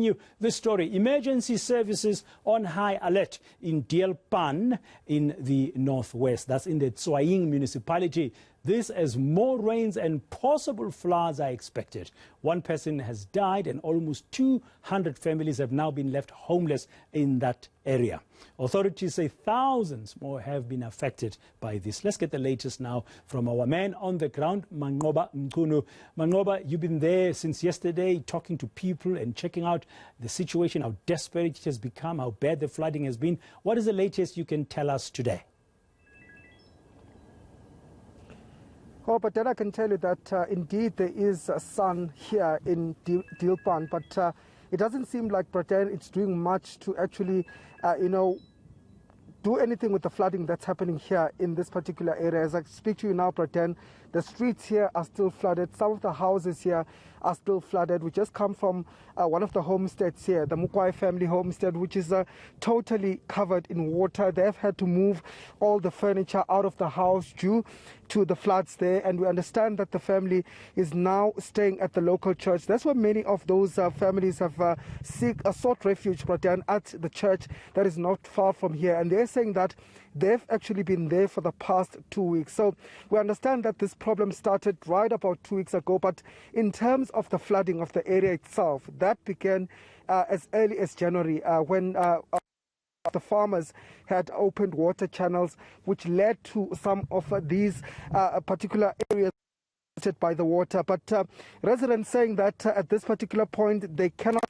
You this story. Emergency services on high alert in Deelpan in the northwest. That's in the Tswaing municipality. This as more rains and possible floods are expected. One person has died and almost 200 families have now been left homeless in that area. Authorities say thousands more have been affected by this. Let's get the latest now from our man on the ground, Manqoba Mchunu. Manqoba, you've been there since yesterday talking to people and checking out the situation, how desperate it has become, how bad the flooding has been. What is the latest you can tell us today? Oh, but then I can tell you that indeed there is sun here in Deelpan, but it doesn't seem like Britain it's doing much to actually, do anything with the flooding that's happening here in this particular area. As I speak to you now, Britain, the streets here are still flooded. Some of the houses here are still flooded. We just come from one of the homesteads here, the Mukwai family homestead, which is totally covered in water. They've had to move all the furniture out of the house due to the floods there, and we understand that the family is now staying at the local church. That's where many of those families have sought refuge, Britain, at the church that is not far from here, and they're saying that they've actually been there for the past 2 weeks. So we understand that this problem started right about 2 weeks ago, but in terms of the flooding of the area itself, that began as early as January when the farmers had opened water channels, which led to some of these particular areas by the water. But residents saying that at this particular point they cannot.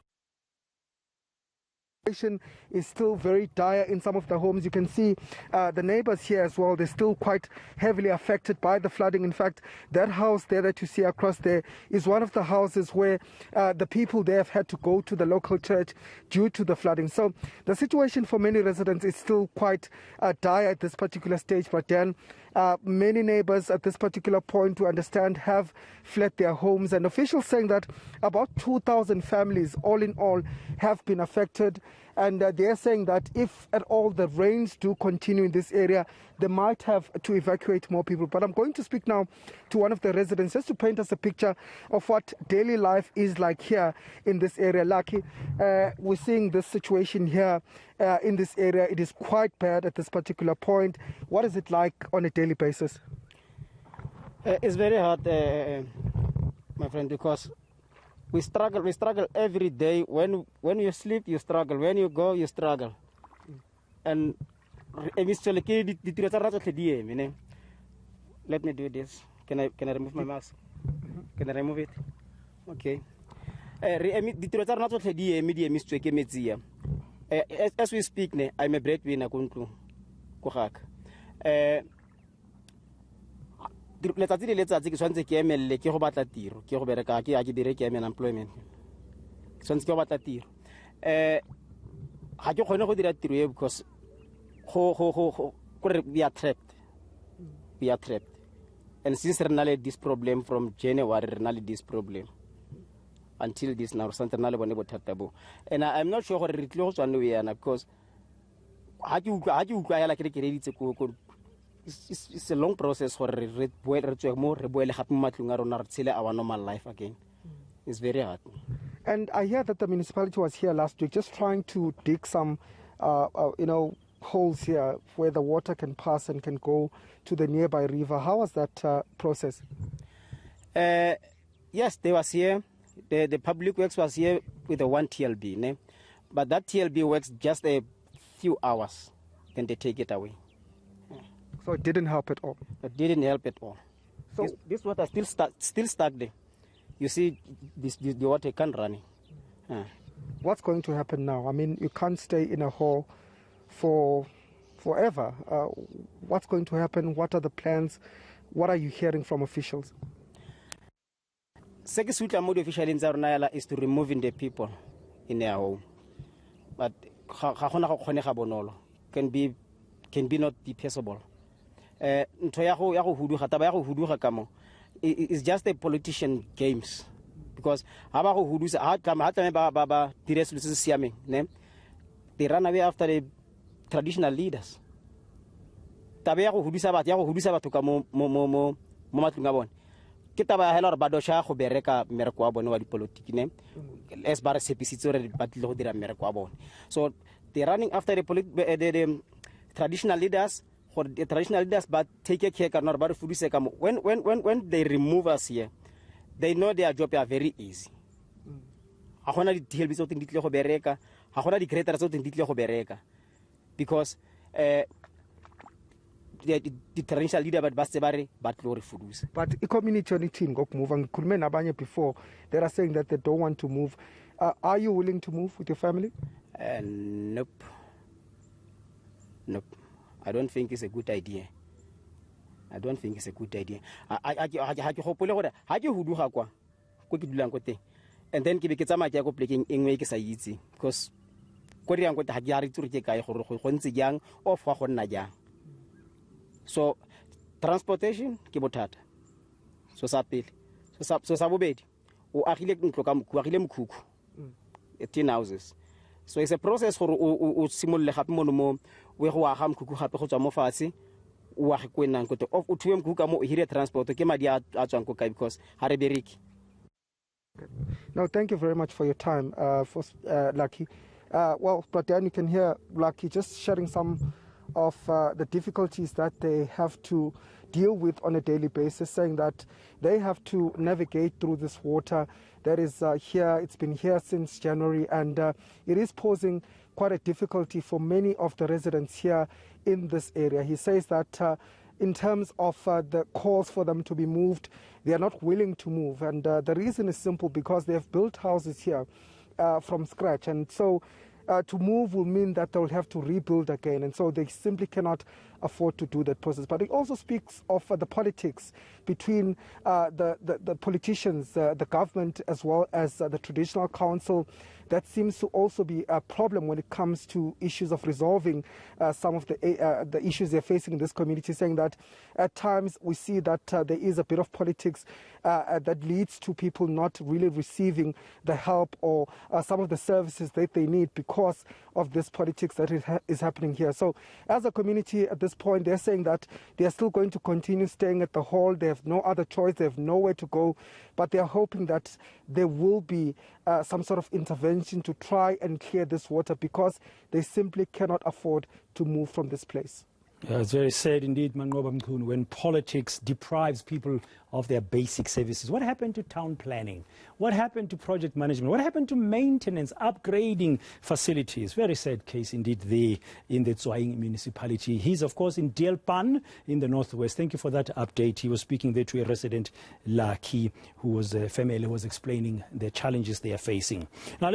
Is still very dire in some of the homes. You can see the neighbors here as well. They're still quite heavily affected by the flooding. In fact, that house there that you see across there is one of the houses where the people there have had to go to the local church due to the flooding. So the situation for many residents is still quite dire at this particular stage. But then many neighbors at this particular point, to understand, have fled their homes, and officials saying that about 2,000 families all in all have been affected, and they're saying that if at all the rains do continue in this area, they might have to evacuate more people. But I'm going to speak now to one of the residents just to paint us a picture of what daily life is like here in this area. Lucky, we're seeing this situation here in this area. It is quite bad at this particular point. What is it like on a daily basis? It's very hard, my friend, because we struggle every day. When you sleep, you struggle. When you go, you struggle. And let me do this. Can I remove my mask? Can I remove it? Okay. As we speak, I'm a breadwinner. Letsatsi ke tshwantse ke emelele ke go batla tiro ke go bereka ke dire ke eme unemployment tshwantse ke go batla tiro ga ke kgone go dira tiro e because we are trapped and since re na le this problem from January re na le this problem until this now santse na le bone bothata bo, and I'm not sure gore re tle go tswa no yana because ha ke utlwa ya la ke reditse ko it's a long process for our normal life again. It's very hard. And I hear that the municipality was here last week just trying to dig some holes here where the water can pass and can go to the nearby river. How was that process? Yes, they was here. The public works was here with the one TLB, but that TLB works just a few hours, then they take it away. So it didn't help at all? It didn't help at all. So this water still stuck there. You see, the water can't run. What's going to happen now? I mean, you can't stay in a hole for forever. What's going to happen? What are the plans? What are you hearing from officials? Second official in Zarnayala is to removing the people in their home. But can be not be possible. It's just a politician games because they run away after the traditional leaders. ke taba ya hela gore ba dosha go bereka mmereko wa bone wa dipolotiki ne as ba re tshepisitse gore ba tlile go dira mmereko wa bone. So they're running after the traditional leaders. The traditional leaders but take care ka nor ba re fudise ka mo when they remove us here, they know their job are very easy. Ha gona di help tse di tle go bereka, ha gona di creators tse di tle go bereka, because the traditional leader but ba se ba re ba tle go re fuduse. But i-community yonithini ngokumove? Ngikhulume nabanye before, they are saying that they don't want to move. Are you willing to move with your family? Nope. I don't think it's a good idea. I don't think it's a good idea. I hopole gore ha ke huduga kwa ke dulang ko teng, and then ke be ke tsamaya ke go plekeng engwe ke sa itse, because ko re yang go ha ke a re tsure ke kae gore go ntse jang of wa go nna jang. So transportation ke bothata. So sa pele, so sa bobedi o agile ntlo ka mokhu, agile mokhukhu 10 houses. So it's a process for o simolle gape mo we go aga mkhukhu gape go tswa mo fatshe o age ko nang ko o thuwe mkhukhu ka mo hire transport ke madi a tswang ko kae, because ha re bereki. No, thank you very much for your time, for Lucky. Well, but then you can hear Lucky just sharing some of the difficulties that they have to deal with on a daily basis, saying that they have to navigate through this water that is here. It's been here since January, and it is posing quite a difficulty for many of the residents here in this area. He says that in terms of the calls for them to be moved, they are not willing to move, and the reason is simple, because they have built houses here from scratch, and so to move will mean that they'll have to rebuild again, and so they simply cannot afford to do that process. But it also speaks of the politics between the politicians, the government, as well as the traditional council. That seems to also be a problem when it comes to issues of resolving some of the issues they're facing in this community, saying that at times we see that there is a bit of politics that leads to people not really receiving the help or some of the services that they need because of this politics that is happening here. So as a community at this point, they're saying that they are still going to continue staying at the hall. They have no other choice. They have nowhere to go. But they are hoping that there will be some sort of intervention to try and clear this water, because they simply cannot afford to move from this place. Yeah, it's very sad indeed, Manqoba Mchunu, when politics deprives people of their basic services. What happened to town planning? What happened to project management? What happened to maintenance, upgrading facilities? Very sad case indeed there in the Tsoaing municipality. He's, of course, in Deelpan in the northwest. Thank you for that update. He was speaking there to a resident, Lucky, who was a family, who was explaining the challenges they are facing. Now,